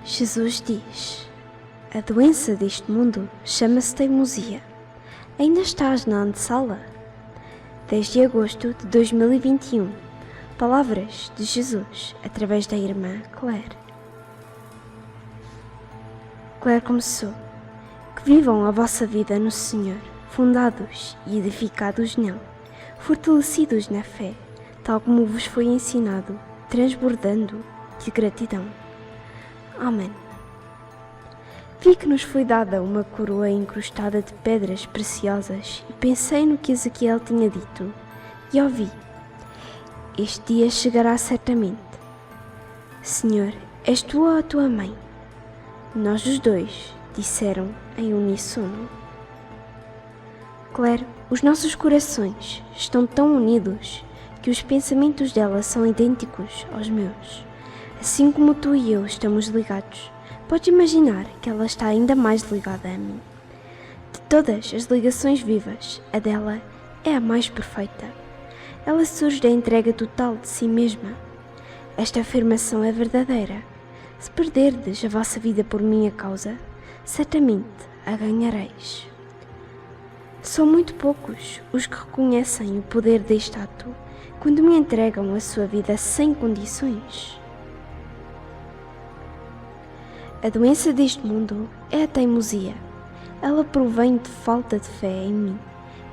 Jesus diz: a doença deste mundo chama-se teimosia. Ainda estás na antessala? 10 de agosto de 2021. Palavras de Jesus através da irmã Claire. Claire começou: que vivam a vossa vida no Senhor, fundados e edificados nele, fortalecidos na fé, tal como vos foi ensinado, transbordando de gratidão. Amém. Vi que nos foi dada uma coroa incrustada de pedras preciosas e pensei no que Ezequiel tinha dito e ouvi: este dia chegará certamente. Senhor, és tu ou a tua mãe? Nós os dois, disseram em uníssono. Claire, os nossos corações estão tão unidos que os pensamentos dela são idênticos aos meus. Assim como tu e eu estamos ligados, podes imaginar que ela está ainda mais ligada a mim. De todas as ligações vivas, a dela é a mais perfeita. Ela surge da entrega total de si mesma. Esta afirmação é verdadeira. Se perderdes a vossa vida por minha causa, certamente a ganhareis. São muito poucos os que reconhecem o poder deste ato quando me entregam a sua vida sem condições. A doença deste mundo é a teimosia. Ela provém de falta de fé em mim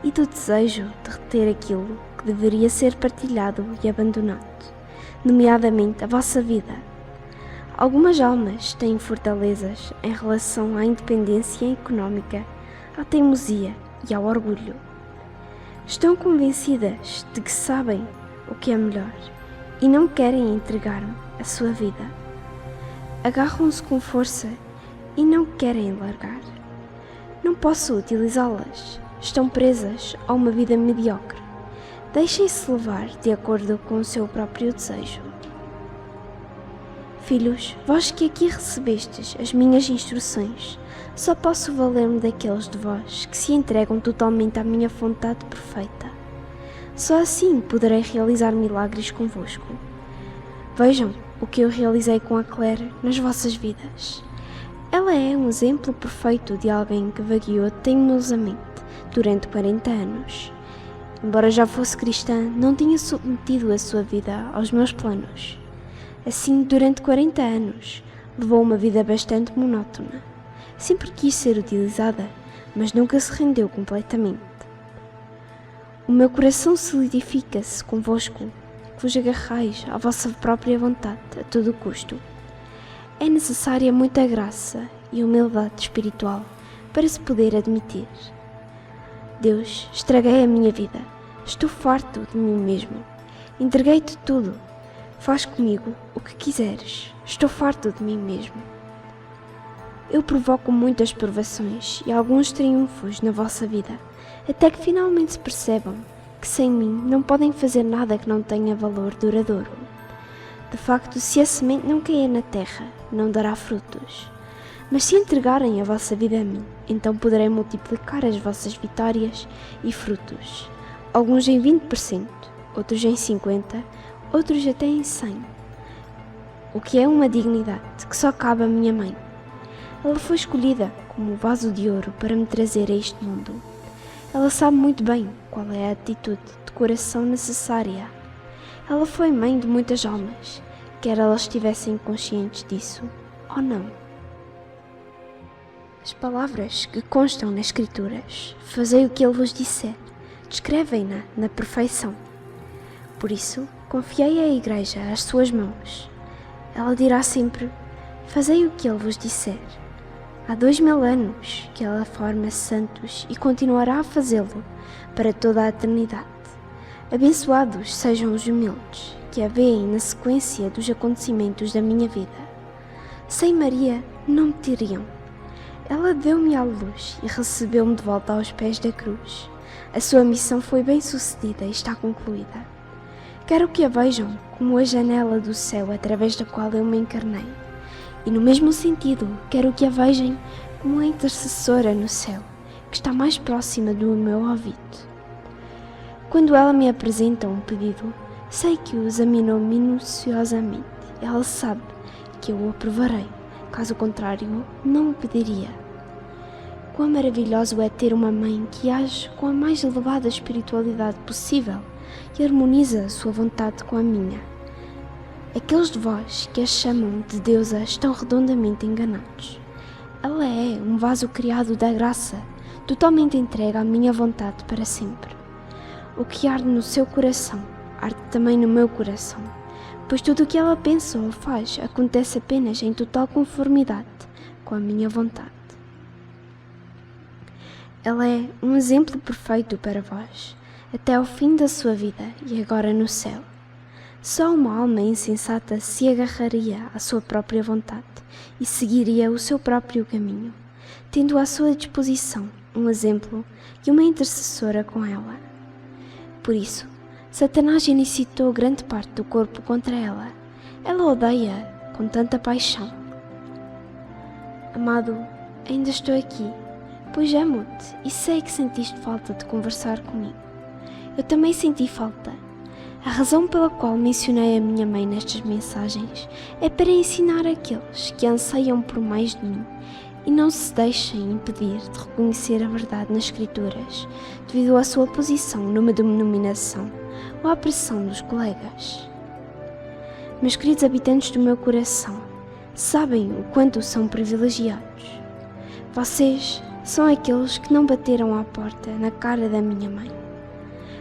e do desejo de reter aquilo que deveria ser partilhado e abandonado, nomeadamente a vossa vida. Algumas almas têm fortalezas em relação à independência económica, à teimosia e ao orgulho. Estão convencidas de que sabem o que é melhor e não querem entregar-me a sua vida. Agarram-se com força e não querem largar. Não posso utilizá-las. Estão presas a uma vida mediocre. Deixem-se levar de acordo com o seu próprio desejo. Filhos, vós que aqui recebestes as minhas instruções, só posso valer-me daqueles de vós que se entregam totalmente à minha vontade perfeita. Só assim poderei realizar milagres convosco. Vejam o que eu realizei com a Claire nas vossas vidas. Ela é um exemplo perfeito de alguém que vagueou teimosamente durante 40 anos. Embora já fosse cristã, não tinha submetido a sua vida aos meus planos. Assim, durante 40 anos, levou uma vida bastante monótona. Sempre quis ser utilizada, mas nunca se rendeu completamente. O meu coração solidifica-se convosco, que vos agarrais à vossa própria vontade a todo custo. É necessária muita graça e humildade espiritual para se poder admitir: Deus, estraguei a minha vida, estou farto de mim mesmo, entreguei-te tudo, faz comigo o que quiseres, estou farto de mim mesmo. Eu provoco muitas provações e alguns triunfos na vossa vida, até que finalmente se percebam que sem mim não podem fazer nada que não tenha valor duradouro. De facto, se a semente não cair na terra, não dará frutos. Mas se entregarem a vossa vida a mim, então poderei multiplicar as vossas vitórias e frutos. Alguns em 20%, outros em 50%, outros até em 100%. O que é uma dignidade que só cabe à minha mãe. Ela foi escolhida como um vaso de ouro para me trazer a este mundo. Ela sabe muito bem qual é a atitude de coração necessária. Ela foi mãe de muitas almas, quer elas estivessem conscientes disso ou não. As palavras que constam nas Escrituras, fazei o que ele vos disser, descrevem-na na perfeição. Por isso, confiei a Igreja às suas mãos. Ela dirá sempre: fazei o que ele vos disser. Há 2000 anos que ela forma santos e continuará a fazê-lo para toda a eternidade. Abençoados sejam os humildes que a veem na sequência dos acontecimentos da minha vida. Sem Maria não me teriam. Ela deu-me à luz e recebeu-me de volta aos pés da cruz. A sua missão foi bem sucedida e está concluída. Quero que a vejam como a janela do céu através da qual eu me encarnei. E no mesmo sentido, quero que a vejam como a intercessora no céu, que está mais próxima do meu ouvido. Quando ela me apresenta um pedido, sei que o examinou minuciosamente. Ela sabe que eu o aprovarei, caso contrário, não o pediria. Quão maravilhoso é ter uma mãe que age com a mais elevada espiritualidade possível e harmoniza a sua vontade com a minha. Aqueles de vós que a chamam de deusa estão redondamente enganados. Ela é um vaso criado da graça, totalmente entregue à minha vontade para sempre. O que arde no seu coração, arde também no meu coração, pois tudo o que ela pensa ou faz acontece apenas em total conformidade com a minha vontade. Ela é um exemplo perfeito para vós, até ao fim da sua vida e agora no céu. Só uma alma insensata se agarraria à sua própria vontade e seguiria o seu próprio caminho, tendo à sua disposição um exemplo e uma intercessora com ela. Por isso, Satanás incitou grande parte do corpo contra ela. Ela odeia com tanta paixão. Amado, ainda estou aqui, pois amo-te e sei que sentiste falta de conversar comigo. Eu também senti falta. A razão pela qual mencionei a minha mãe nestas mensagens é para ensinar aqueles que anseiam por mais de mim e não se deixem impedir de reconhecer a verdade nas Escrituras devido à sua posição numa denominação ou à pressão dos colegas. Meus queridos habitantes do meu coração, sabem o quanto são privilegiados. Vocês são aqueles que não bateram à porta na cara da minha mãe.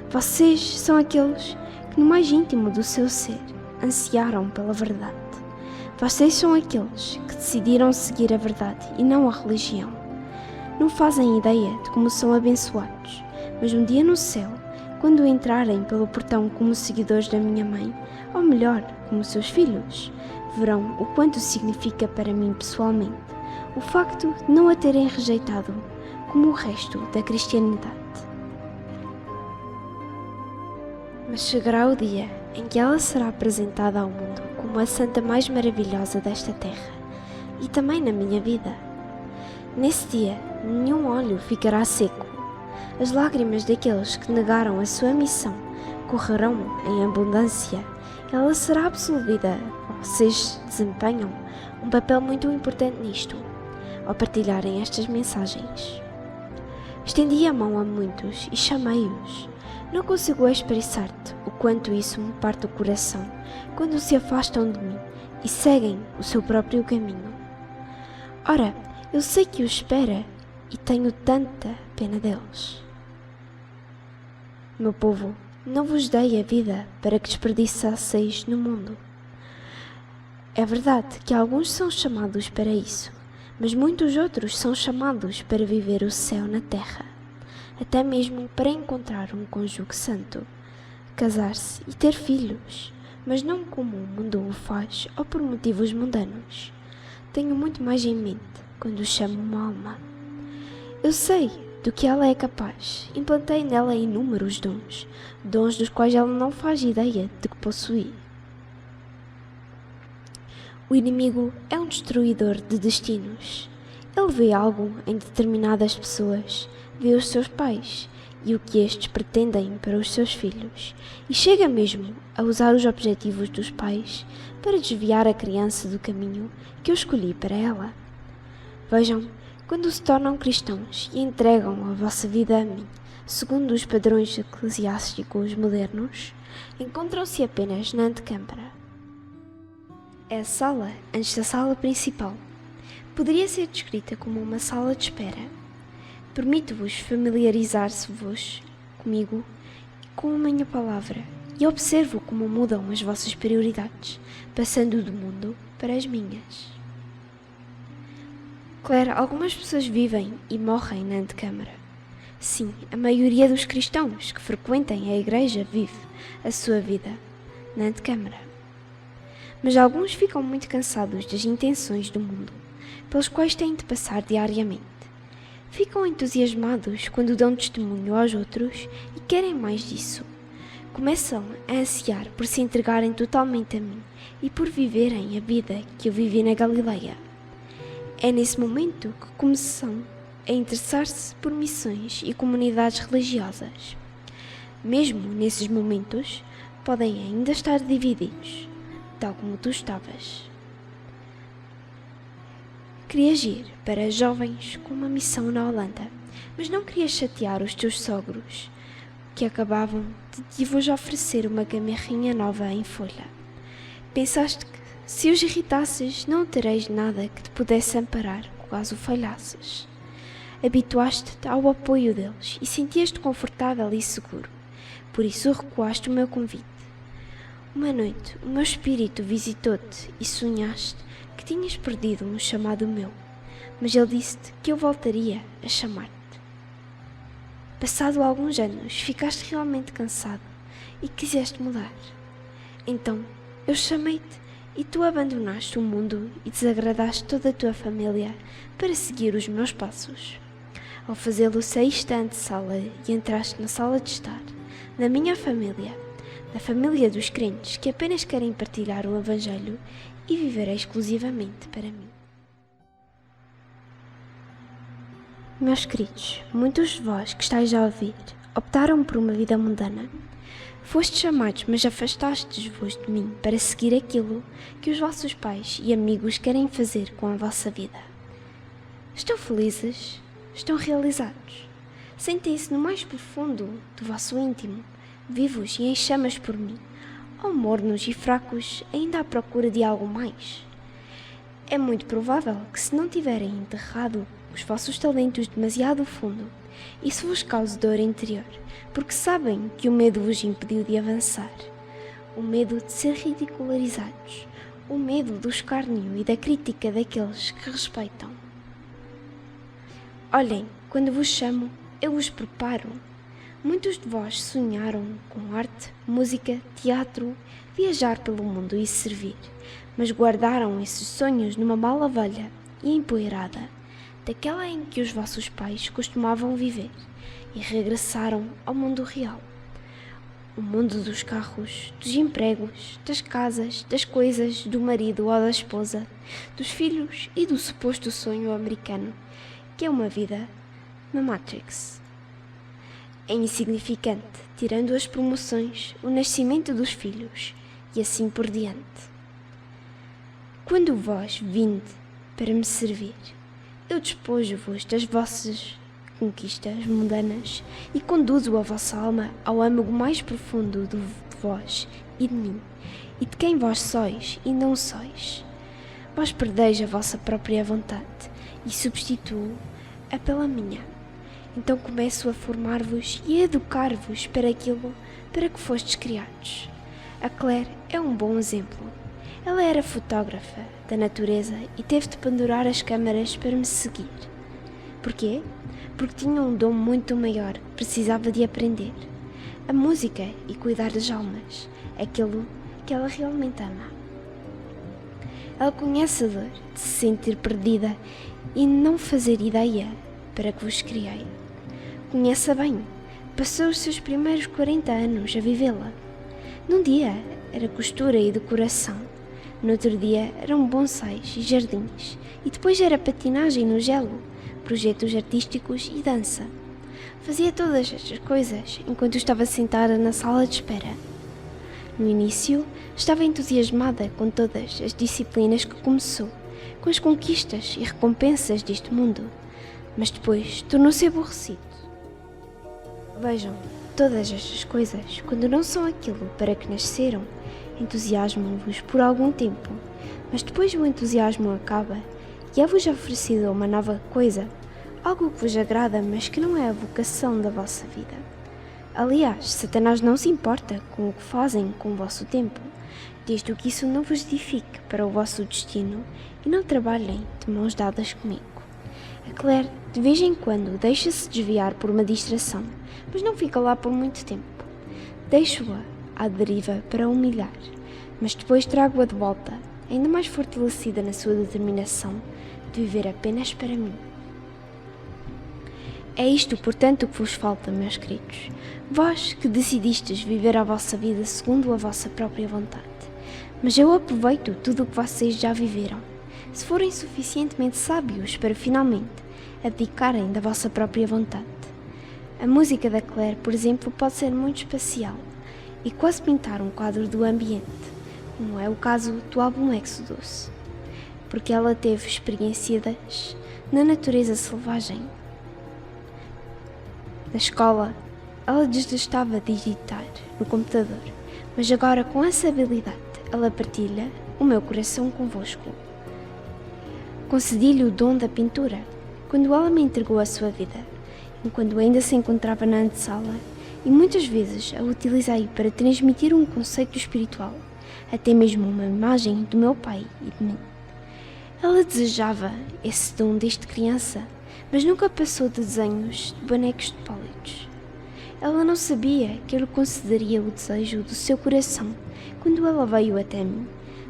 Vocês são aqueles que no mais íntimo do seu ser ansiaram pela verdade. Vocês são aqueles que decidiram seguir a verdade e não a religião. Não fazem ideia de como são abençoados, mas um dia no céu, quando entrarem pelo portão como seguidores da minha mãe, ou melhor, como seus filhos, verão o quanto significa para mim pessoalmente o facto de não a terem rejeitado como o resto da cristianidade. Mas chegará o dia em que ela será apresentada ao mundo como a santa mais maravilhosa desta terra e também na minha vida. Nesse dia, nenhum olho ficará seco. As lágrimas daqueles que negaram a sua missão correrão em abundância. Ela será absolvida. Vocês desempenham um papel muito importante nisto, ao partilharem estas mensagens. Estendi a mão a muitos e chamei-os. Não consigo expressar-te o quanto isso me parte o coração quando se afastam de mim e seguem o seu próprio caminho. Ora, eu sei que os espera e tenho tanta pena deles. Meu povo, não vos dei a vida para que desperdiçasseis no mundo. É verdade que alguns são chamados para isso, mas muitos outros são chamados para viver o céu na terra, até mesmo para encontrar um cônjuge santo, casar-se e ter filhos, mas não como o mundo o faz ou por motivos mundanos. Tenho muito mais em mente quando chamo uma alma. Eu sei do que ela é capaz, implantei nela inúmeros dons, dons dos quais ela não faz ideia de que possui. O inimigo é um destruidor de destinos. Ele vê algo em determinadas pessoas, vê os seus pais e o que estes pretendem para os seus filhos, e chega mesmo a usar os objetivos dos pais para desviar a criança do caminho que eu escolhi para ela. Vejam, quando se tornam cristãos e entregam a vossa vida a mim, segundo os padrões eclesiásticos modernos, encontram-se apenas na antecâmara. É a sala antes da sala principal. Poderia ser descrita como uma sala de espera. Permito-vos familiarizar-se-vos comigo e com a minha palavra e observo como mudam as vossas prioridades, passando do mundo para as minhas. Claire, algumas pessoas vivem e morrem na antecâmara. Sim, a maioria dos cristãos que frequentam a igreja vive a sua vida na antecâmara. Mas alguns ficam muito cansados das intenções do mundo, pelos quais têm de passar diariamente. Ficam entusiasmados quando dão testemunho aos outros e querem mais disso. Começam a ansiar por se entregarem totalmente a mim e por viverem a vida que eu vivi na Galileia. É nesse momento que começam a interessar-se por missões e comunidades religiosas. Mesmo nesses momentos, podem ainda estar divididos, tal como tu estavas. Querias ir para jovens com uma missão na Holanda, mas não querias chatear os teus sogros, que acabavam de vos oferecer uma gamarrinha nova em folha. Pensaste que, se os irritasses, não tereis nada que te pudesse amparar caso falhasses. Habituaste-te ao apoio deles e sentias-te confortável e seguro. Por isso recuaste o meu convite. Uma noite, o meu espírito visitou-te e sonhaste que tinhas perdido um chamado meu, mas ele disse-te que eu voltaria a chamar-te. Passado alguns anos, ficaste realmente cansado e quiseste mudar. Então, eu chamei-te e tu abandonaste o mundo e desagradaste toda a tua família para seguir os meus passos. Ao fazê-lo, saíste da antessala e entraste na sala de estar, na minha família, na família dos crentes que apenas querem partilhar o Evangelho e viver exclusivamente para mim. Meus queridos, muitos de vós que estáis a ouvir optaram por uma vida mundana. Fostes chamados, mas afastastes-vos de mim para seguir aquilo que os vossos pais e amigos querem fazer com a vossa vida. Estão felizes? Estão realizados? Sentem-se no mais profundo do vosso íntimo, vivos e em chamas por mim, ou mornos e fracos, ainda à procura de algo mais? É muito provável que, se não tiverem enterrado os vossos talentos demasiado fundo, isso vos cause dor interior, porque sabem que o medo vos impediu de avançar. O medo de ser ridicularizados, o medo do escárnio e da crítica daqueles que respeitam. Olhem, quando vos chamo, eu vos preparo. Muitos de vós sonharam com arte, música, teatro, viajar pelo mundo e servir, mas guardaram esses sonhos numa mala velha e empoeirada, daquela em que os vossos pais costumavam viver, e regressaram ao mundo real. O mundo dos carros, dos empregos, das casas, das coisas, do marido ou da esposa, dos filhos e do suposto sonho americano, que é uma vida na Matrix. É insignificante, tirando as promoções, o nascimento dos filhos e assim por diante. Quando vós vinde para me servir, eu despojo-vos das vossas conquistas mundanas e conduzo a vossa alma ao âmago mais profundo de vós e de mim, e de quem vós sois e não sois. Vós perdeis a vossa própria vontade e substituo-a pela minha. Então começo a formar-vos e a educar-vos para aquilo para que fostes criados. A Claire é um bom exemplo. Ela era fotógrafa da natureza e teve de pendurar as câmaras para me seguir. Porquê? Porque tinha um dom muito maior que precisava de aprender. A música e cuidar das almas, aquilo que ela realmente ama. Ela conhece a dor de se sentir perdida e não fazer ideia para que vos criei. Conhece-a bem, passou os seus primeiros 40 anos a vivê-la. Num dia era costura e decoração, no outro dia eram bonsais e jardins, e depois era patinagem no gelo, projetos artísticos e dança. Fazia todas estas coisas enquanto estava sentada na sala de espera. No início, estava entusiasmada com todas as disciplinas que começou, com as conquistas e recompensas deste mundo, mas depois tornou-se aborrecido. Vejam, todas estas coisas, quando não são aquilo para que nasceram, entusiasmam-vos por algum tempo, mas depois o entusiasmo acaba e é-vos oferecida uma nova coisa, algo que vos agrada, mas que não é a vocação da vossa vida. Aliás, Satanás não se importa com o que fazem com o vosso tempo, desde que isso não vos edifique para o vosso destino e não trabalhem de mãos dadas comigo. A Claire, de vez em quando, deixa-se desviar por uma distração, mas não fica lá por muito tempo. Deixo-a à deriva para a humilhar, mas depois trago-a de volta, ainda mais fortalecida na sua determinação de viver apenas para mim. É isto, portanto, que vos falta, meus queridos. Vós que decidistes viver a vossa vida segundo a vossa própria vontade. Mas eu aproveito tudo o que vocês já viveram. Se forem suficientemente sábios para finalmente abdicarem da vossa própria vontade. A música da Claire, por exemplo, pode ser muito espacial e quase pintar um quadro do ambiente, como é o caso do álbum Exodus. porque ela teve experiências na natureza selvagem. Na escola, ela desgostava de digitar no computador, mas agora com essa habilidade ela partilha o meu coração convosco. Concedi-lhe o dom da pintura quando ela me entregou a sua vida, enquanto ainda se encontrava na antessala, e muitas vezes a utilizei para transmitir um conceito espiritual, até mesmo uma imagem do meu pai e de mim. Ela desejava esse dom desde criança, mas nunca passou de desenhos de bonecos de pálidos. Ela não sabia que eu lhe concederia o desejo do seu coração quando ela veio até mim,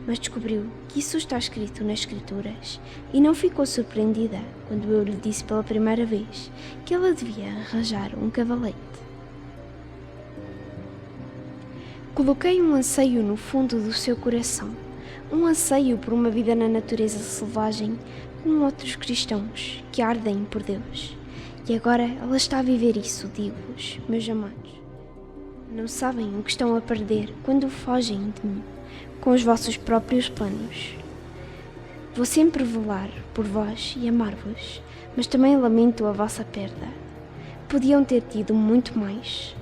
mas descobriu que isso está escrito nas Escrituras e não ficou surpreendida quando eu lhe disse pela primeira vez que ela devia arranjar um cavalete. Coloquei um anseio no fundo do seu coração, um anseio por uma vida na natureza selvagem com outros cristãos que ardem por Deus. E agora ela está a viver isso, digo-vos, meus amados. Não sabem o que estão a perder quando fogem de mim, com os vossos próprios planos. Vou sempre velar por vós e amar-vos, mas também lamento a vossa perda. Podiam ter tido muito mais.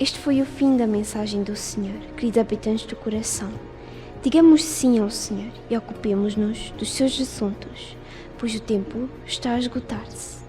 Este foi o fim da mensagem do Senhor, queridos habitantes do coração. Digamos sim ao Senhor e ocupemos-nos dos seus assuntos, pois o tempo está a esgotar-se.